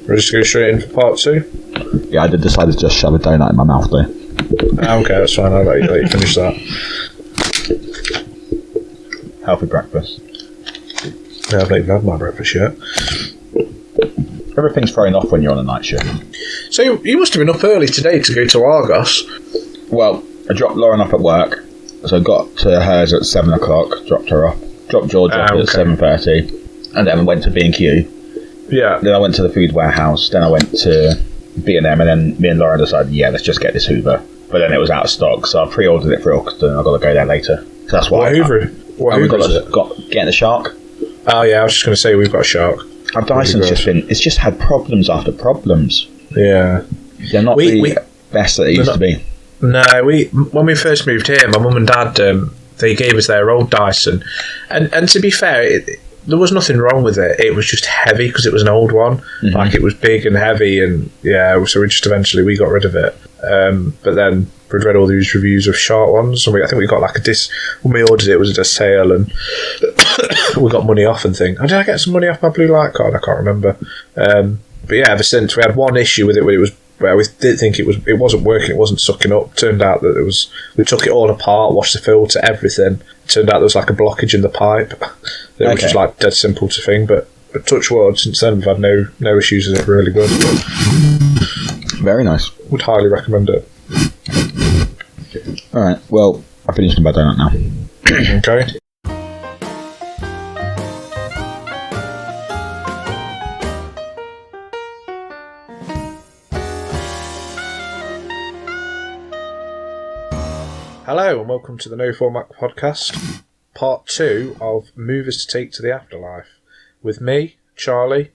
We're just going straight in for part 2? Yeah, I did decide to just shove a donut in my mouth though. Okay, that's fine. I'll let you finish that. Healthy breakfast. Yeah, I've not even had my breakfast yet. Everything's thrown off when you're on a night shift. So you must have been up early today to go to Argos. Well, I dropped Lauren off at work, so I got to hers at 7 o'clock, dropped her off, dropped George off at 7:30, and then I went to B&Q. Yeah. Then I went to the food warehouse, then I went to B&M, and then me and Lauren decided, yeah, let's just get this Hoover. But then it was out of stock, so I pre-ordered it for August, and I've got to go there later. So that's why. What Hoover is it? Getting the Shark. Oh yeah, I was just going to say we've got a Shark. Our Dyson's it's just had problems after problems. Yeah. They're not the best that they used to be. No, when we first moved here, my mum and dad, they gave us their old Dyson. And to be fair, there was nothing wrong with it. It was just heavy because it was an old one. Mm-hmm. Like, it was big and heavy, and yeah, so we just eventually got rid of it. But then we'd read all these reviews of Shark ones, and I think we got like when we ordered it was at a sale, and we got money off and things. Did I get some money off my blue light card? I can't remember. But yeah, ever since, we had one issue with it where we did think it wasn't working, it wasn't sucking up. Turned out that we took it all apart, washed the filter, everything. Turned out there was like a blockage in the pipe. It was just like dead simple to thing, but touch wood, since then we've had no issues with it. Really good. Very nice. Would highly recommend it. Alright, well, I finished my donut now. Okay. Hello and welcome to the No Format Podcast, part 2 of Movies to Take to the Afterlife, with me, Charlie,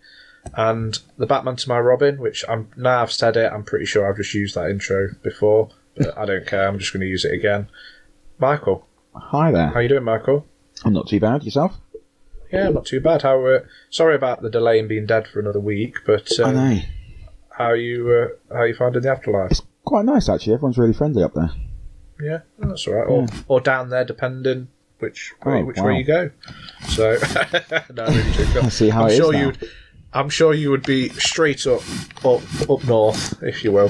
and the Batman to my Robin, which now I've said it, I'm pretty sure I've just used that intro before, but I don't care, I'm just going to use it again. Michael. Hi there. How you doing, Michael? I'm not too bad. Yourself? Yeah, not too bad. Sorry about the delay in being dead for another week, but I know. How you finding the Afterlife? It's quite nice, actually. Everyone's really friendly up there. Yeah, that's all right. Or down there, depending which way you go. So, no, really joking. I see how it is now. I'm sure you would be straight up north, if you will.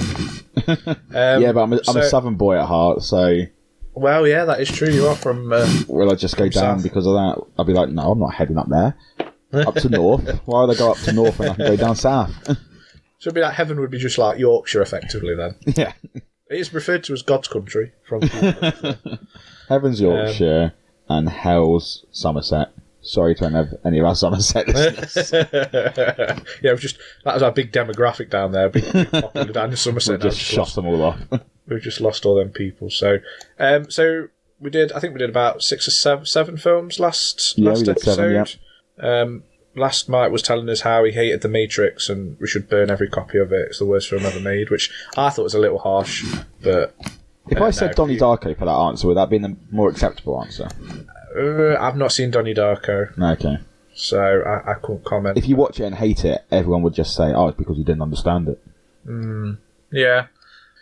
Yeah, but I'm a southern boy at heart, so. Well, yeah, that is true. You are from. Will I just go down south because of that? I'll be like, no, I'm not heading up there. Up to north. Why would I go up to north when I can go down south? So it'd be like heaven would be just like Yorkshire, effectively. Then. Yeah. It is referred to as God's country. Heaven's Yorkshire and hell's Somerset. Sorry to any of our Somerset listeners. Yeah, that was our big demographic down there. Big popular down in Somerset. We've just shot them all off. We've just lost all them people. So we did. I think we did about 6 or 7 films last episode. 7, yeah. Last Mike was telling us how he hated The Matrix and we should burn every copy of it. It's the worst film ever made, which I thought was a little harsh. But if I said Donnie Darko for that answer, would that be the more acceptable answer? I've not seen Donnie Darko. Okay. So I couldn't comment. If you watch it and hate it, everyone would just say, "Oh, it's because you didn't understand it." Yeah.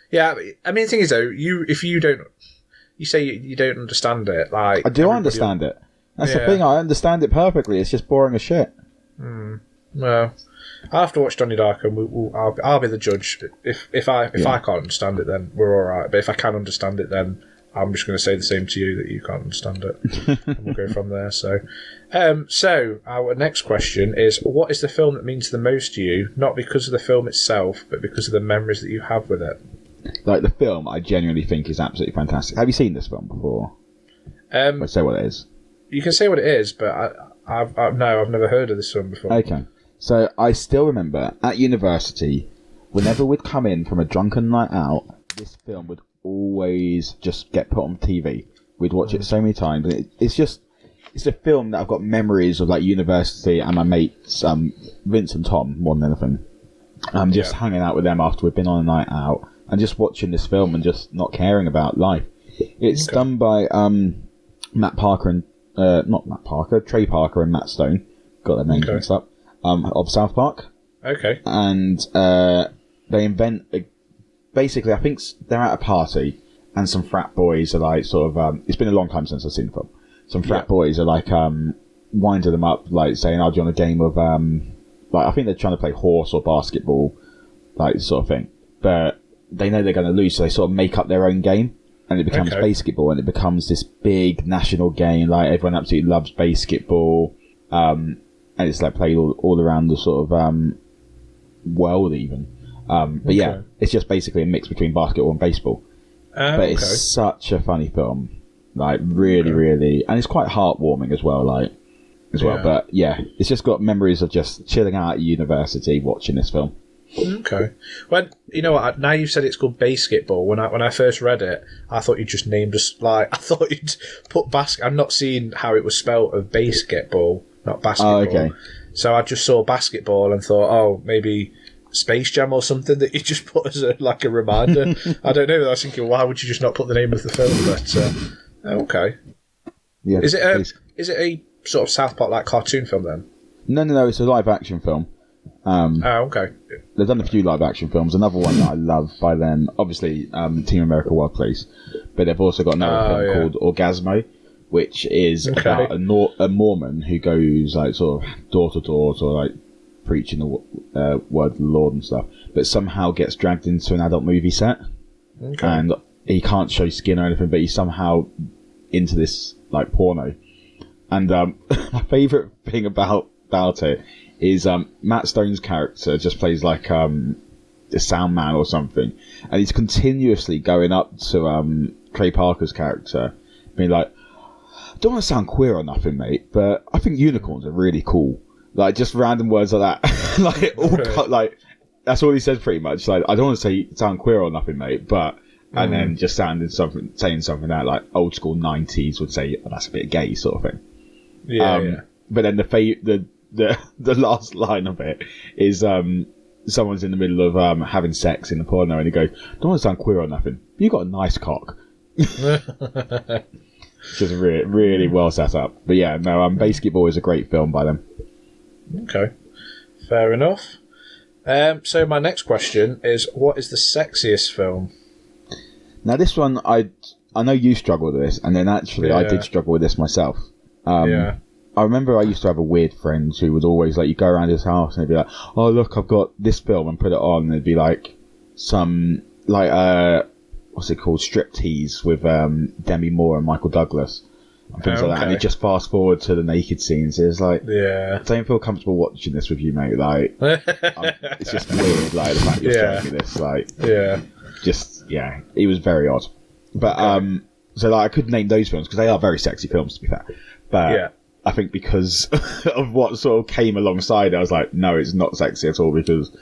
Yeah. I mean, the thing is, though, you say you don't understand it. Like I do understand it. That's the thing. I understand it perfectly. It's just boring as shit. Well, I'll have to watch Donnie Darko and I'll be the judge. If I can't understand it, then we're alright. But if I can understand it, then I'm just going to say the same to you, that you can't understand it. And we'll go from there. So our next question is, what is the film that means the most to you, not because of the film itself, but because of the memories that you have with it? Like, the film, I genuinely think is absolutely fantastic. Have you seen this film before? Let's say what it is. You can say what it is, but I've never heard of this film before. Okay. So I still remember at university, whenever we'd come in from a drunken night out, this film would always just get put on TV. We'd watch it so many times. And it's a film that I've got memories of, like, university and my mates, Vince and Tom, more than anything. Just hanging out with them after we'd been on a night out and just watching this film and just not caring about life. It's done by Trey Parker and Matt Stone. Got their names mixed up. Of South Park. Okay. And they invent... basically, I think they're at a party and some frat boys are like sort of... it's been a long time since I've seen the film. Some frat boys are like winding them up, like saying, "Oh, do you want a game of like I think they're trying to play horse or basketball, like sort of thing. But they know they're going to lose, so they sort of make up their own game, and it becomes basketball, and it becomes this big national game. Like everyone absolutely loves basketball, and it's like played all around the sort of world even. But yeah, it's just basically a mix between basketball and baseball. But it's such a funny film, like really, and it's quite heartwarming as well, well. But yeah, it's just got memories of just chilling out at university watching this film. Okay. Well, you know what? Now you've said it's called basketball. When I first read it, I thought you just named us like I thought you'd put basket. I'm not seeing how it was spelt of basketball, not basketball. Oh, okay. So I just saw basketball and thought, oh, maybe Space Jam or something that you just put as a reminder. I don't know. I was thinking, why would you just not put the name of the film? But okay. Yeah. Is it a sort of South Park like cartoon film then? No. It's a live action film. Okay. They've done a few live action films. Another one that I love by them, obviously, Team America World Police, but they've also got another film called Orgasmo, which is about a Mormon who goes like sort of door to door, sort of like preaching the word of the Lord and stuff, but somehow gets dragged into an adult movie set, and he can't show skin or anything, but he's somehow into this like porno. And my favourite thing about it is Matt Stone's character just plays like a sound man or something, and he's continuously going up to Trey Parker's character, being like, "I don't want to sound queer or nothing, mate, but I think unicorns are really cool." Like just random words like that, like that's all he says pretty much. Like I don't want to sound queer or nothing, mate, but and then just saying something that like old school 90s would say, oh, that's a bit gay sort of thing. Yeah. But then the last line of it is someone's in the middle of having sex in the porno, and he goes, "Don't want to sound queer or nothing, but you got a nice cock." Just really well set up. But yeah, no, Basketball is a great film by them. Okay, fair enough. So my next question is, what is the sexiest film? Now this one, I know you struggle with this, and then actually I did struggle with this myself. I remember I used to have a weird friend who would always like, you go around his house and he'd be like, "Oh look, I've got this film," and put it on, and it'd be like some like what's it called, striptease with Demi Moore and Michael Douglas and things like that, and it just fast forward to the naked scenes. It's like, I don't feel comfortable watching this with you, mate. Like, it's just weird, like the fact you're showing me this, like, it was very odd. But so like I could name those films because they are very sexy films, to be fair. But I think because of what sort of came alongside it, I was like, no, it's not sexy at all, because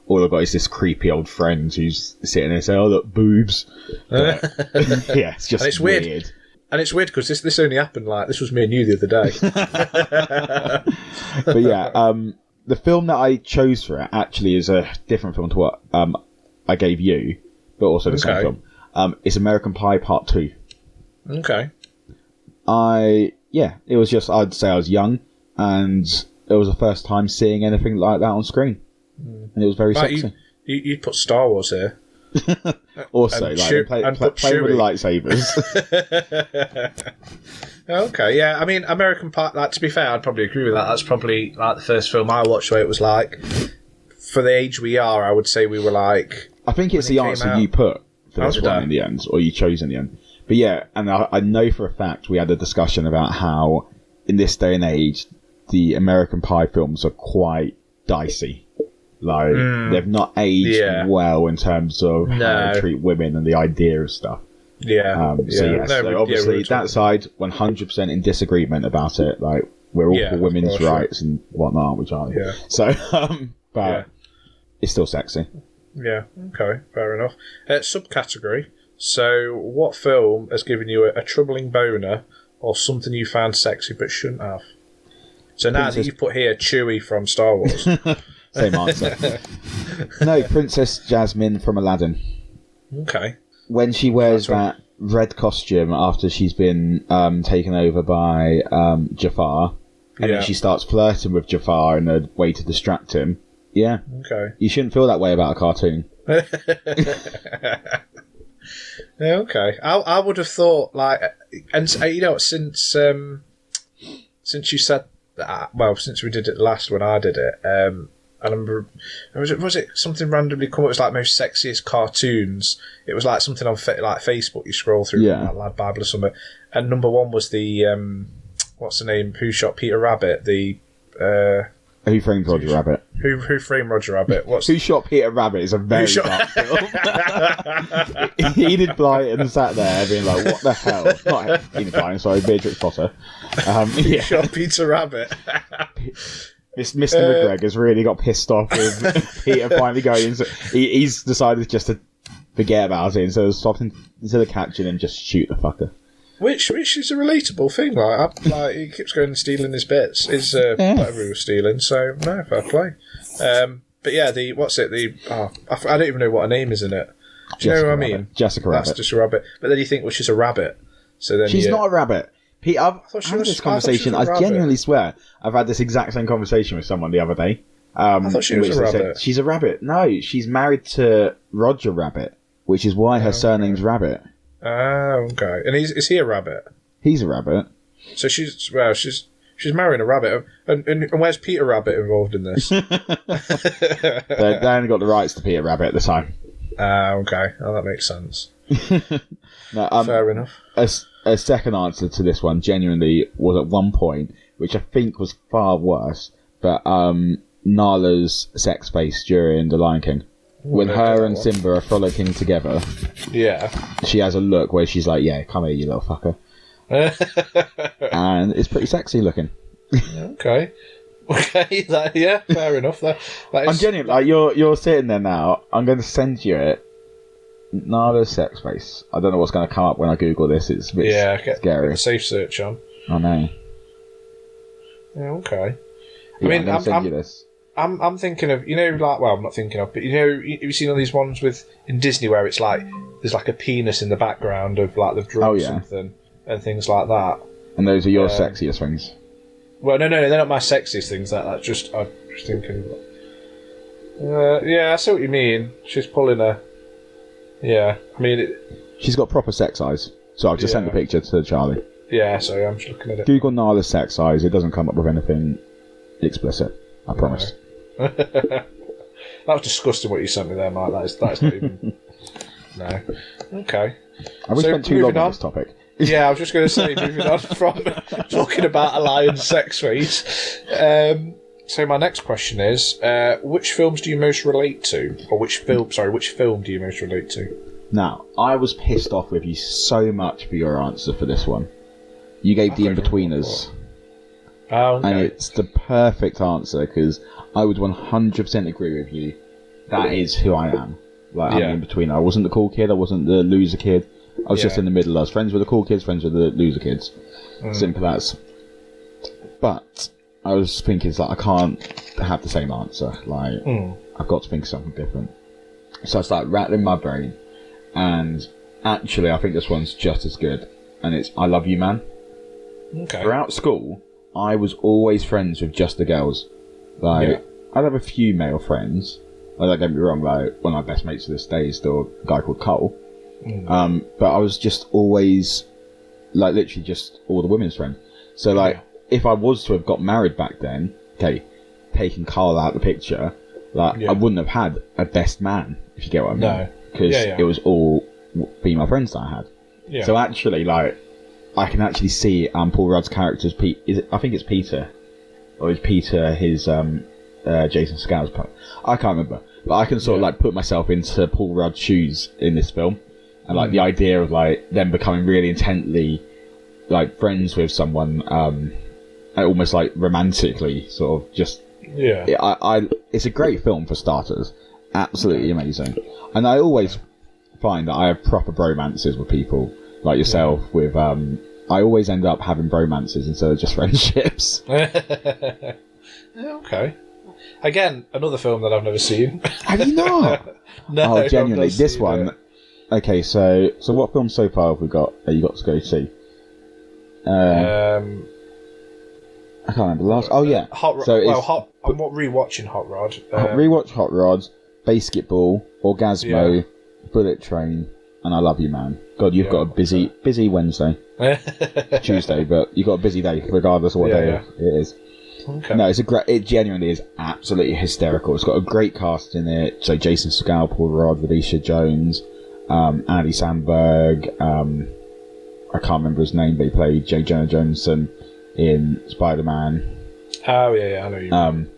all I've got is this creepy old friend who's sitting there and saying, "Oh, look, boobs." But, it's just weird. And it's weird because this only happened, like, this was me and you the other day. But yeah, the film that I chose for it actually is a different film to what I gave you, but also the same film. It's American Pie Part 2. Okay. It was just, I'd say I was young, and it was the first time seeing anything like that on screen. And it was very sexy. You put Star Wars here. Also, like, playing with the lightsabers. Okay, yeah. I mean, American Pie, like, to be fair, I'd probably agree with that. That's probably like the first film I watched where it was like, for the age we are, I would say we were like... I think it's the answer you put for this one in the end, or you chose in the end. But yeah, and I know for a fact we had a discussion about how, in this day and age, the American Pie films are quite dicey. Like, they've not aged well in terms of how they treat women and the idea of stuff. So obviously, that side, 100% in disagreement about it. Like, we're all for women's rights and whatnot, aren't we, Charlie? Yeah. So, but it's still sexy. Yeah, okay, fair enough. Subcategory. So, what film has given you a troubling boner or something you found sexy but shouldn't have? So now that you've put here Chewie from Star Wars. Same answer. No, Princess Jasmine from Aladdin. Okay. When she wears that red costume after she's been taken over by Jafar, and then she starts flirting with Jafar in a way to distract him. Yeah. Okay. You shouldn't feel that way about a cartoon. Okay. I would have thought, like, and you know, since you said that, well, since we did it last when I did it, I remember, was it something randomly come up? It was like most sexiest cartoons. It was like something on like Facebook. You scroll through, like Lad Bible or something. And number one was the what's the name? Who Shot Peter Rabbit? The Who Framed Roger Rabbit? Who Framed Roger Rabbit? Who Shot Peter Rabbit is a very dark film. Enid Blyton sat there being like, "What the hell?" Not Enid Blyton, sorry, Beatrix Potter. Who Shot Peter Rabbit? Mr. McGregor's really got pissed off with Peter finally going. So he's decided just to forget about it instead of catching him, just shoot the fucker. Which is a relatable thing. Like he keeps going and stealing his bits. Is whatever he was stealing. So no, fair play. But yeah, I don't even know what her name is in it. Do you know what I mean? Jessica Rabbit. That's just a rabbit. But then you think, well, she's a rabbit. So then she's not a rabbit. Pete, I've had this conversation. I genuinely swear I've had this exact same conversation with someone the other day. I thought she was a rabbit. She's a rabbit. No, she's married to Roger Rabbit, which is why her surname's Rabbit. Oh, okay. And is he a rabbit? He's a rabbit. So she's marrying a rabbit. And where's Peter Rabbit involved in this? They only got the rights to Peter Rabbit at the time. Okay. Oh, that makes sense. No, fair enough. A second answer to this one genuinely was at one point, which I think was far worse, but Nala's sex face during The Lion King. When her and Simba are frolicking together, she has a look where she's like, "Yeah, come here, you little fucker," and it's pretty sexy looking. Okay, fair enough. That is... I'm genuinely like you're sitting there now. I'm going to send you it. Nala's sex face. I don't know what's going to come up when I Google this. It's a bit scary. Get a safe search on. I know. Yeah, okay. Yeah, I'm going to send you this. I'm thinking of, I'm not thinking of, but have you seen all these ones in Disney where it's like there's like a penis in the background of like they've drawn something and things like that. And those are your sexiest things. Well, no, they're not my sexiest things. I'm just thinking. I see what you mean. She's pulling a. Yeah, I mean. She's got proper sex eyes. So I've just sent the picture to Charlie. Yeah, sorry, I'm just looking at it. Google Nala's sex eyes. It doesn't come up with anything explicit. I promise. That was disgusting what you sent me there, Mike. That's not even. No. Okay. We spent too long on this topic. Yeah, I was just going to say, moving on from talking about a lion's sex face. So my next question is, which films do you most relate to? Or which film do you most relate to? Now, I was pissed off with you so much for your answer for this one. You gave The In-Betweeners. Oh, okay. And it's the perfect answer, because I would 100% agree with you. That is who I am. Like, I'm in between. I wasn't the cool kid, I wasn't the loser kid. I was just in the middle. I was friends with the cool kids, friends with the loser kids. Simple as. But I was thinking, I can't have the same answer. Like, I've got to think of something different. So I started rattling my brain. And actually, I think this one's just as good. And it's I Love You, Man. Okay. Throughout school, I was always friends with just the girls. Like, I'd have a few male friends. Like, don't get me wrong, like, one of my best mates to this day is still a guy called Cole. But I was just always, like, literally just all the women's friends. So, like, if I was to have got married back then, okay, taking Carl out of the picture, like, I wouldn't have had a best man, if you get what I mean. No. Because it was all female friends that I had. Yeah. So actually, like, I can actually see Paul Rudd's character's Pete. I think it's Peter, or is Peter his Jason Scow's part? I can't remember, but I can sort of like put myself into Paul Rudd's shoes in this film, and like the idea of like them becoming really intently like friends with someone, almost like romantically, sort of just. Yeah. It's a great film for starters. Absolutely amazing. And I always find that I have proper bromances with people like yourself. With I always end up having bromances instead of just friendships. Okay. Again, another film that I've never seen. Have you not? No. Oh, genuinely, this one. Okay, so what films so far have we got that you got to go see? I can't remember the last. Oh yeah, Hot Rod. So I'm rewatching Hot Rod. Rewatch Hot Rod, Basketball, Orgasmo, Bullet Train, and I Love You, Man. God, you've got a busy Wednesday, Tuesday, but you've got a busy day regardless of what day it is. Okay. No, it genuinely is absolutely hysterical. It's got a great cast in it. So Jason Segel, Paul Rudd, Felicia Jones, Andy Samberg. I can't remember his name, but he played J. Jonah Jameson in Spider-Man. Oh yeah, I know you mean.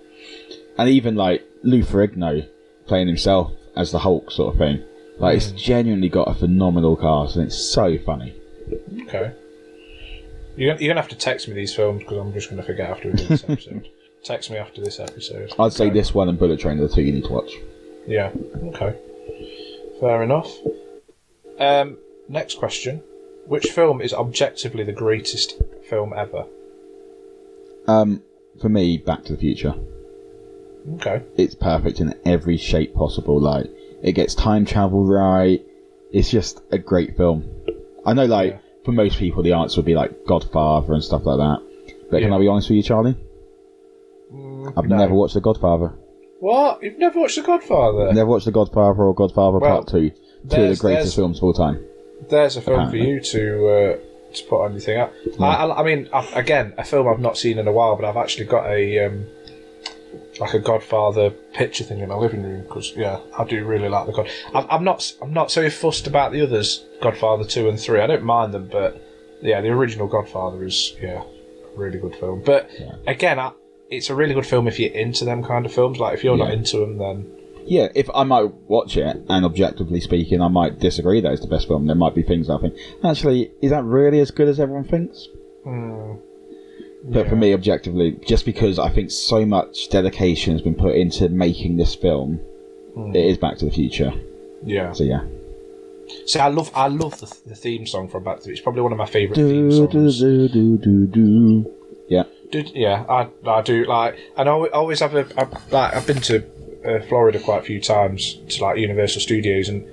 And even like Lou Ferrigno playing himself as the Hulk sort of thing. Like it's genuinely got a phenomenal cast, and it's so funny. Okay. You're going to have to text me these films because I'm just going to forget after we do this episode. Text me after this episode. I'd say this one and Bullet Train are the two you need to watch. Yeah, okay. Fair enough. Next question. Which film is objectively the greatest film ever? For me, Back to the Future. Okay. It's perfect in every shape possible. Like, it gets time travel right. It's just a great film. I know, like, for most people, the answer would be, like, Godfather and stuff like that. But can I be honest with you, Charlie? I've never watched The Godfather. What? You've never watched The Godfather? Never watched The Godfather or Godfather Part 2. Two of the greatest films of all time. There's a film for you to put on your thing up. I mean, again, a film I've not seen in a while, but I've actually got a like a Godfather picture thing in my living room because I do really like the God. I'm not so fussed about the others, Godfather 2 and 3. I don't mind them, but the original Godfather is a really good film. But again, it's a really good film if you're into them kind of films. Like if you're not into them, then if I might watch it, and objectively speaking, I might disagree that it's the best film. There might be things I think, actually, is that really as good as everyone thinks? But for me, objectively, just because I think so much dedication has been put into making this film, it is Back to the Future. Yeah. So See, I love the theme song from Back to the Future. It's probably one of my favourite theme songs. I do like, and I always have I've been to Florida quite a few times to like Universal Studios, and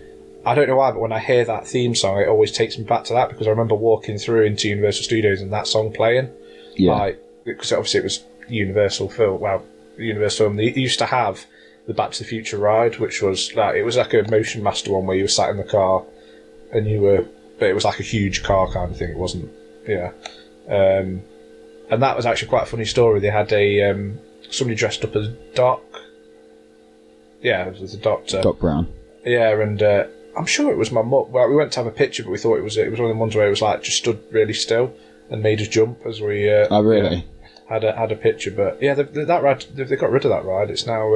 I don't know why, but when I hear that theme song, it always takes me back to that because I remember walking through into Universal Studios and that song playing. Like, because obviously it was Universal film. Well, Universal film. They used to have the Back to the Future ride, which was like a Motion Master one where you were sat in the car and but it was like a huge car kind of thing. It wasn't, and that was actually quite a funny story. They had somebody dressed up as Doc. Yeah, it was the Doctor. Doc Brown. Yeah, and I'm sure it was my mum. Well, we went to have a picture, but we thought it was one of the ones where it was like just stood really still and made us jump as we. Oh really? Had a picture, but that ride they got rid of that ride. It's now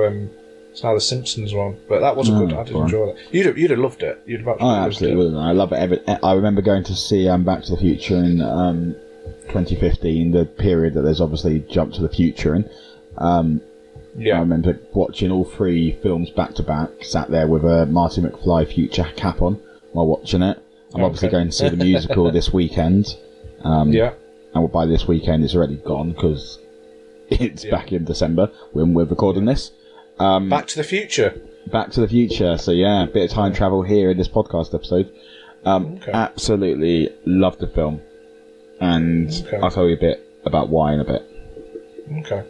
the Simpsons one, but that was good. I did enjoy that. You'd have loved it. You'd have absolutely loved it. I love it. I remember going to see Back to the Future in 2015, the period that there's obviously Jump to the Future in. I remember watching all three films back to back. Sat there with a Marty McFly future cap on while watching it. I'm obviously going to see the musical this weekend. And by this weekend it's already gone because it's back in December when we're recording this. Back to the Future. Back to the Future. So a bit of time travel here in this podcast episode. Absolutely loved the film, and I'll tell you a bit about why in a bit. Okay.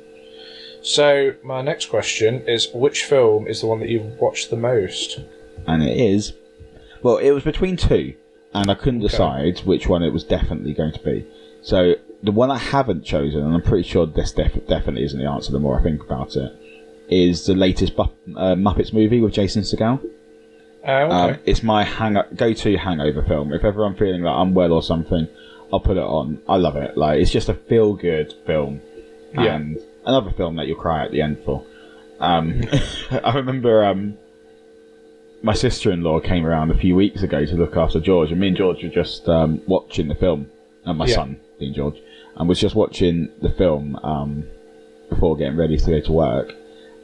So my next question is: which film is the one that you've watched the most? And it is, well, it was between two, and I couldn't decide which one it was definitely going to be. So the one I haven't chosen, and I'm pretty sure this definitely isn't the answer the more I think about it, is the latest Muppets movie with Jason Segel. It's my go-to hangover film. If ever I'm feeling like unwell or something, I'll put it on. I love it. Like, it's just a feel-good film. And another film that you'll cry at the end for. I remember my sister-in-law came around a few weeks ago to look after George, and me and George were just watching the film, and my son, being George, and was just watching the film before getting ready to go to work,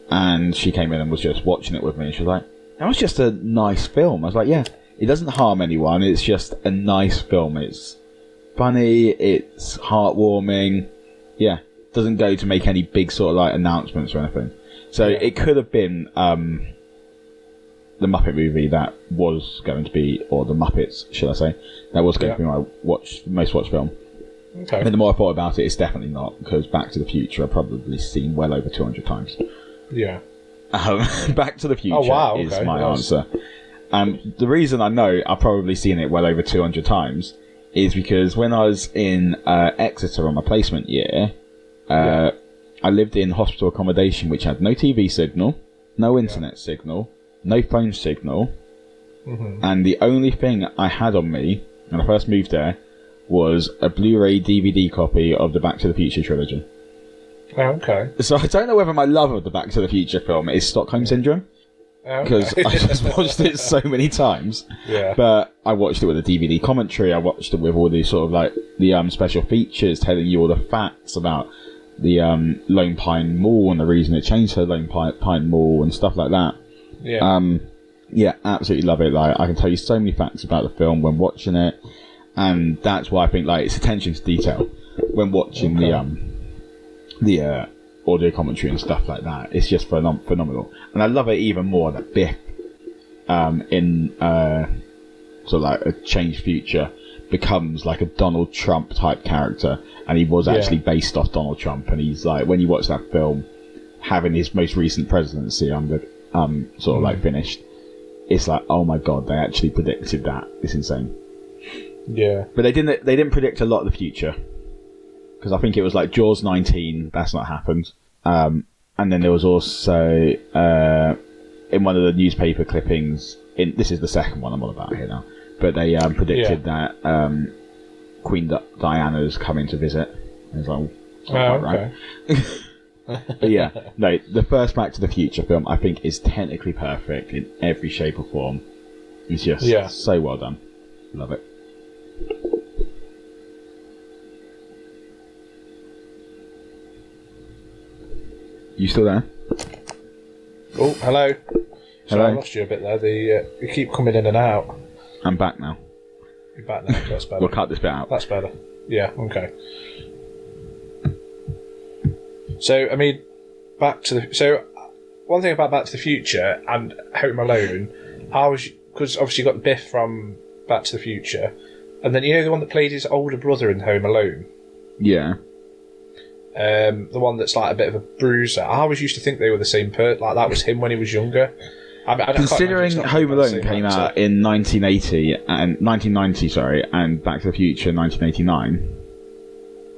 and she came in and was just watching it with me, and she was like, that was just a nice film. I was like, it doesn't harm anyone, it's just a nice film. It's funny, it's heartwarming, doesn't go to make any big sort of like announcemements or anything. So it could have been the Muppet movie that was going to be, or the Muppets, should I say, that was going to be my most watched film. Okay. And the more I thought about it, it's definitely not, because Back to the Future I've probably seen well over 200 times. Yeah. Back to the Future is my answer. The reason I know I've probably seen it well over 200 times is because when I was in Exeter on my placement year, I lived in hospital accommodation, which had no TV signal, no internet signal, no phone signal, and the only thing I had on me when I first moved there was a Blu-ray DVD copy of the Back to the Future trilogy. Oh, okay. So I don't know whether my love of the Back to the Future film is Stockholm Syndrome, because I just watched it so many times. Yeah. But I watched it with a DVD commentary. I watched it with all these sort of like the special features telling you all the facts about the Lone Pine Mall and the reason it changed to Lone Pine Mall and stuff like that. Yeah. Yeah, absolutely love it. Like, I can tell you so many facts about the film when watching it, and that's why I think like its attention to detail when watching the audio commentary and stuff like that. It's just phenomenal, and I love it even more that Biff in sort of like a changed future becomes like a Donald Trump type character, and he was actually based off Donald Trump. And he's like, when you watch that film, having his most recent presidency sort of like finished, it's like, oh my god, they actually predicted that. It's insane. Yeah, but they didn't predict a lot of the future, because I think it was like Jaws 19. That's not happened. And then there was also in one of the newspaper clippings. This is the second one I'm on about here now. But they predicted that Queen Diana's coming to visit. I was like, right. But yeah, no, the first Back to the Future film I think is technically perfect in every shape or form. It's just so well done. Love it. You still there? Oh, hello. So Hello. I lost you a bit there. You keep coming in and out. I'm back now. You're back now. That's better. We'll cut this bit out. That's better. Yeah. Okay. So I mean, one thing about Back to the Future and Home Alone, because obviously you got Biff from Back to the Future, and then you know the one that played his older brother in Home Alone. Yeah. The one that's like a bit of a bruiser. I always used to think they were the same person. Like that was him when he was younger. Considering Home Alone came out in 1990, sorry, and Back to the Future 1989,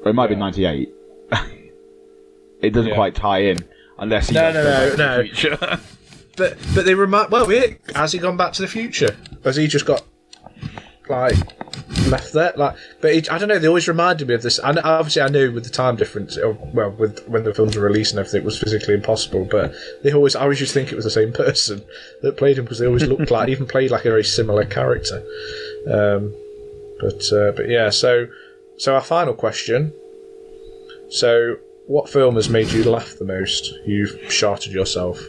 or it might be 98. It doesn't quite tie in unless he no. The future. but they remind. Well, has he gone Back to the Future? Has he just got like left there? Like, but I don't know. They always reminded me of this. And obviously, I knew with the time difference. Well, with when the films were released and everything, it was physically impossible. But I always used to think it was the same person that played him, because they always looked like, even played like a very similar character. But yeah. So our final question. So, what film has made you laugh the most? You've sharted yourself.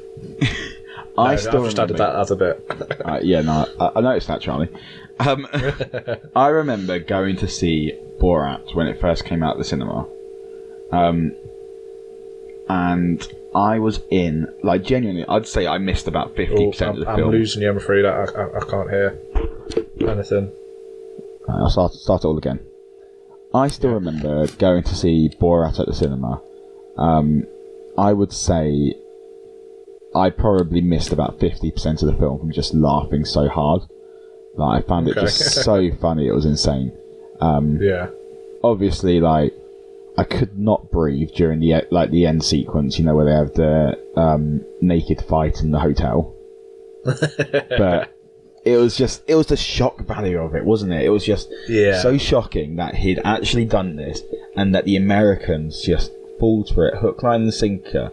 I've just added that other bit. I noticed that, Charlie. I remember going to see Borat when it first came out at the cinema. And I was in, like, genuinely, I'd say I missed about 50% of the film. I'm losing you, I'm afraid. I can't hear anything. I'll start it all again. I still remember going to see Borat at the cinema. I would say I probably missed about 50% of the film from just laughing so hard. Like, I found it just so funny, it was insane. Obviously, like, I could not breathe during the end sequence, you know, where they have the naked fight in the hotel. But it was the shock value of it, wasn't it? It was just so shocking that he'd actually done this, and that the Americans just fall for it, hook, line and sinker,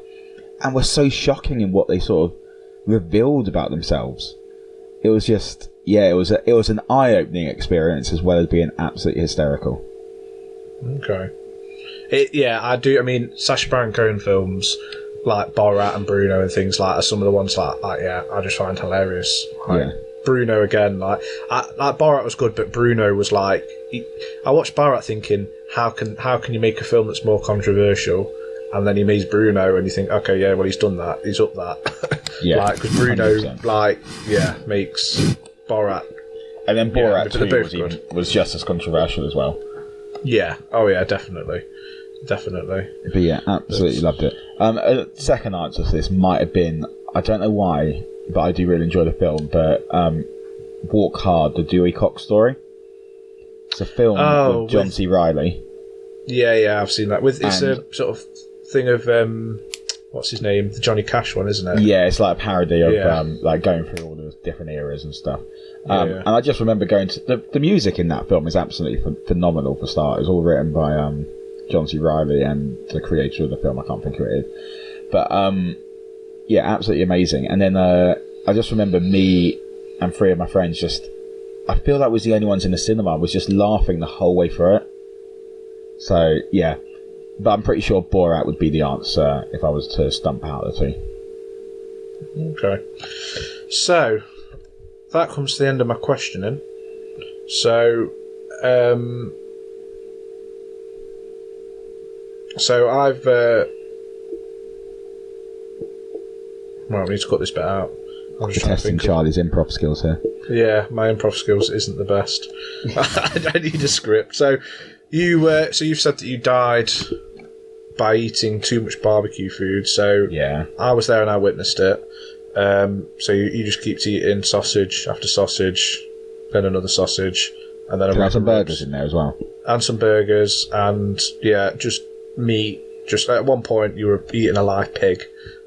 and were so shocking in what they sort of revealed about themselves. It was just, it was an eye-opening experience as well as being absolutely hysterical. Okay. I do. I mean, Sacha Baron Cohen films like Borat and Bruno and things like are some of the ones I just find hilarious. Bruno again, like Borat was good, but Bruno was like, I watched Borat thinking, how can you make a film that's more controversial? And then he meets Bruno, and you think, okay, well, he's done that, he's up that, because Bruno 100%. Makes Borat, and then Borat 2 was just as controversial as well. Definitely. But yeah, absolutely loved it. A second answer to this might have been, I don't know why, but I do really enjoy the film, but Walk Hard, the Dewey Cox story. It's a film with John C. Reilly. Yeah, I've seen that. It's a sort of thing of what's his name, the Johnny Cash one, isn't it? Yeah, it's like a parody of like going through all the different eras and stuff. And I just remember going to the music in that film is absolutely phenomenal for starters. All written by John C. Reilly and the creator of the film. I can't think who it is, but yeah, absolutely amazing. And then I just remember me and 3 of my friends I feel like was the only ones in the cinema, was just laughing the whole way through it. So yeah, but I'm pretty sure Borat would be the answer if I was to stump out the two. Okay, so that comes to the end of my questioning. So I've well, I need to cut this bit out. I'm just testing Charlie's improv skills here. Yeah, my improv skills isn't the best. I need a script. So you've said that you died by eating too much barbecue food. So yeah, I was there and I witnessed it. So you just keep eating sausage after sausage, then another sausage, and then some burgers in there as well, and some burgers, and yeah, just meat. Just at one point, you were eating a live pig.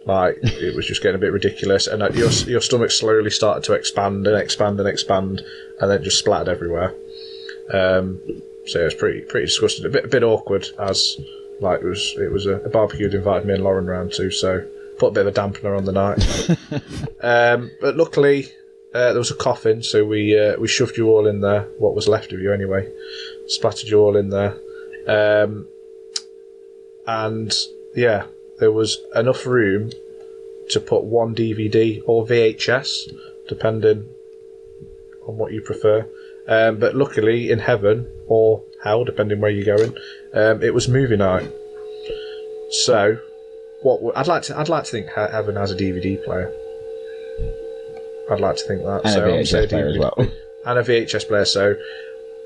Like, it was just getting a bit ridiculous, and your stomach slowly started to expand and expand and expand, and then just splattered everywhere. So it was pretty disgusting. A bit awkward, as like it was a barbecue that invited me and Lauren round to, so put a bit of a dampener on the night. But luckily, there was a coffin, so we shoved you all in there. What was left of you, anyway, splattered you all in there, and yeah. There was enough room to put one DVD or VHS, depending on what you prefer. But luckily, in heaven or hell, depending where you're going, it was movie night. So, I'd like to think heaven has a DVD player. I'd like to think that. And so a VHS player as well. And a VHS player. So,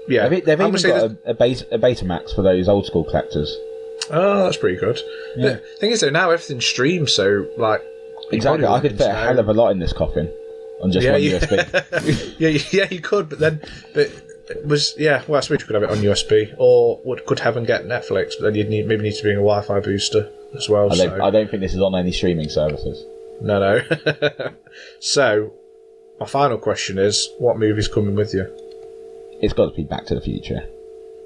yeah, they've even got a Betamax for those old school collectors. Oh, that's pretty good. Yeah. The thing is, though, now everything's streamed, so like exactly, I could fit a hell of a lot in this coffin on just one USB. yeah, you could, but it was well, I suppose you could have it on USB, or could heaven get Netflix? But then you'd maybe need to bring a Wi-Fi booster as well. I don't think this is on any streaming services. No. So, my final question is: what movie's coming with you? It's got to be Back to the Future.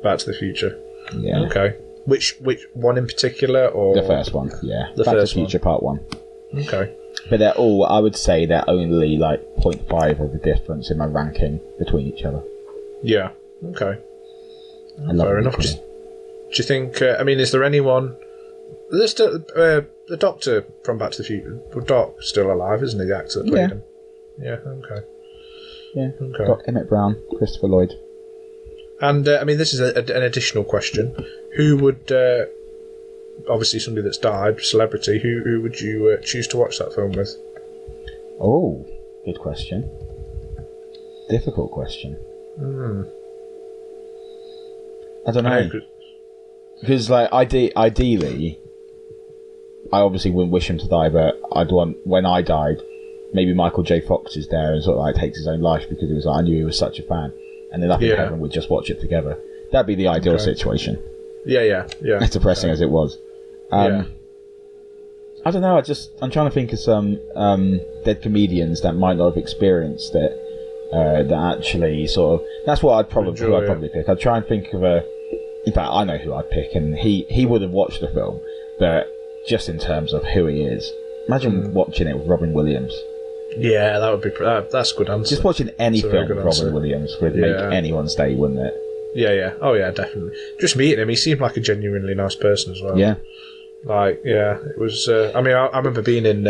Back to the Future. Yeah. Okay. Which one in particular, or the first one? Yeah, the Back first to the Future Part 1. Okay. But they're all, I would say, they're only like 0.5 of the difference in my ranking between each other. Yeah. Okay. Fair enough. Do you think? I mean, is there anyone? There's still the Doctor from Back to the Future. Doc's still alive, isn't he? The actor that played him. Yeah. Okay. Yeah. Okay. Got Emmett Brown, Christopher Lloyd. And I mean, this is an additional question. Who would, obviously somebody that's died, celebrity, who would you choose to watch that film with? Oh, good question. Difficult question. I don't know. Because, like, ideally, I obviously wouldn't wish him to die, but I'd want, when I died, maybe Michael J. Fox is there and sort of like takes his own life because he was like, I knew he was such a fan. And then up in heaven, we'd just watch it together. That'd be the ideal situation. Yeah. As depressing as it was. I don't know. I'm trying to think of some dead comedians that might not have experienced it. That actually sort of. That's what I'd probably pick. I'd try and think of a. In fact, I know who I'd pick, and he would have watched the film, but just in terms of who he is, imagine watching it with Robin Williams. Yeah, that would be. That's a good answer. Just watching any film with Robin Williams would make anyone's day, wouldn't it? Yeah. Oh, yeah, definitely. Just meeting him, he seemed like a genuinely nice person as well. Yeah. Like, yeah, it was. I mean, I remember being in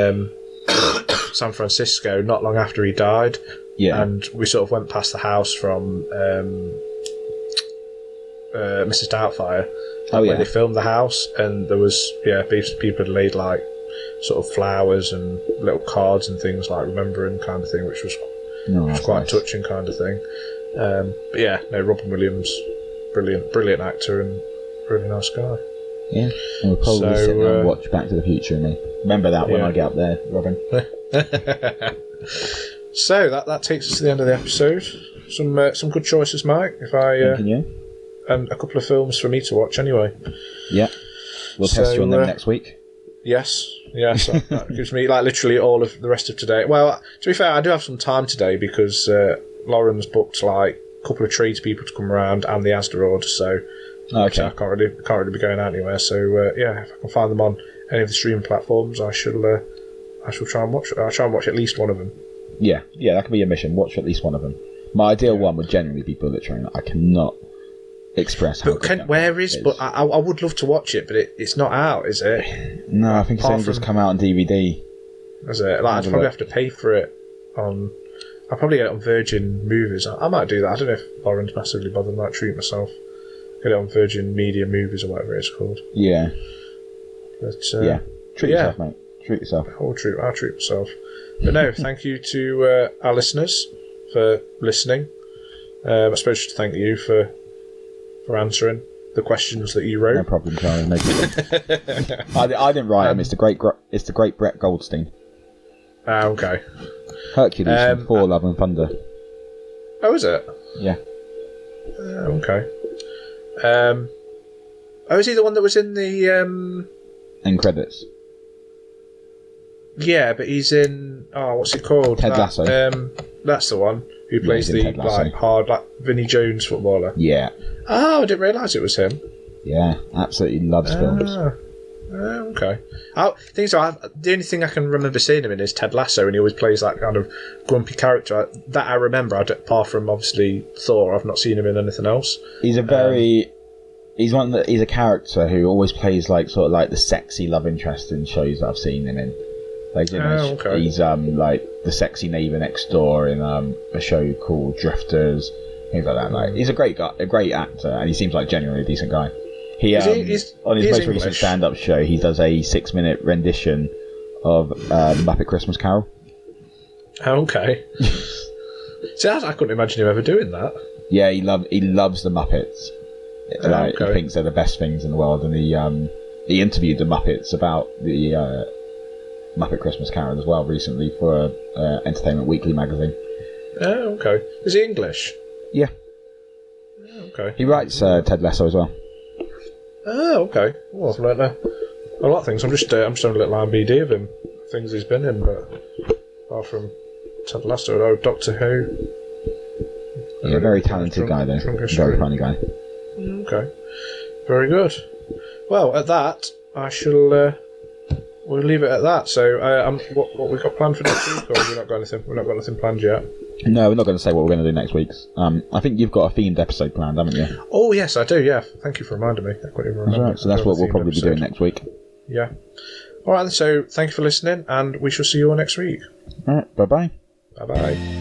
San Francisco not long after he died. Yeah. And we sort of went past the house from Mrs. Doubtfire. Where they filmed the house, and there was people had laid like sort of flowers and little cards and things like remembering kind of thing, which was quite nice. Touching kind of thing. But yeah, no, Robin Williams, brilliant actor and really nice guy. Yeah, and we'll probably sit down and watch Back to the Future and me. Remember that when I get up there, Robin. So that takes us to the end of the episode. Some good choices, Mike. If I Thank you. And a couple of films for me to watch anyway. Yeah. We'll test you on them next week. Yes. So that gives me literally all of the rest of today. Well, to be fair, I do have some time today because Lauren's booked a couple of treats people to come around and the Asda order. So okay. I can't really be going out anywhere. So if I can find them on any of the streaming platforms, I shall try and watch. I'll try and watch at least one of them. Yeah, that can be a mission. Watch at least one of them. My ideal one would generally be Bullet Train. I cannot express how. But where is? But I would love to watch it, but it's not out, is it? No, I think it's only just come out on DVD. Is it? I'd probably have to pay for it on. I'll probably get it on Virgin Movies. I might do that. I don't know if Lauren's massively bothered. I might treat myself. Get it on Virgin Media Movies or whatever it's called. Yeah. But treat yourself, mate. Treat yourself. I'll treat myself. But no, thank you to our listeners for listening. I suppose to thank you for answering the questions that you wrote. No problem, Charlie. No problem. I didn't write them. It's the great Brett Goldstein. Okay. Hercules from Thor: Love and Thunder. Oh, is it? Yeah. Okay. Is he the one that was in the end credits? Yeah, but he's in. Oh, what's it called? Ted Lasso. That's the one who plays the hard, Vinnie Jones footballer. Yeah. Oh, I didn't realise it was him. Yeah, absolutely loves films. Okay. The only thing I can remember seeing him in is Ted Lasso, and he always plays that kind of grumpy character. That I remember. Apart from obviously Thor, I've not seen him in anything else. He's a he's a character who always plays the sexy love interest in shows that I've seen him in. Okay. He's the sexy neighbour next door in a show called Drifters, things like that. He's a great guy, a great actor, and he seems like genuinely a decent guy. On his most recent stand-up show, he does a 6-minute rendition of Muppet Christmas Carol. Okay. See, I couldn't imagine him ever doing that. Yeah, he loves the Muppets. He thinks they're the best things in the world, and he interviewed the Muppets about the Muppet Christmas Carol as well recently for Entertainment Weekly magazine. Oh, okay. Is he English? Yeah. Oh, okay. He writes Ted Lasso as well. Oh, okay. Well, I've learnt a lot of things. I'm just on a little IMDb of him, things he's been in, but apart from Ted Lasso, Doctor Who. Yeah, very talented guy though. Very funny guy. Okay. Very good. Well, at that, I shall. We'll leave it at that. So, what we got planned for next week, or have we not got anything? We've not got anything planned yet. No, we're not going to say what we're going to do next week. I think you've got a themed episode planned, haven't you? Oh yes, I do. Yeah, thank you for reminding me. I couldn't even remember. That's right. So that's what we'll probably be doing next week. Yeah. All right. So thank you for listening, and we shall see you all next week. All right. Bye bye. Bye bye.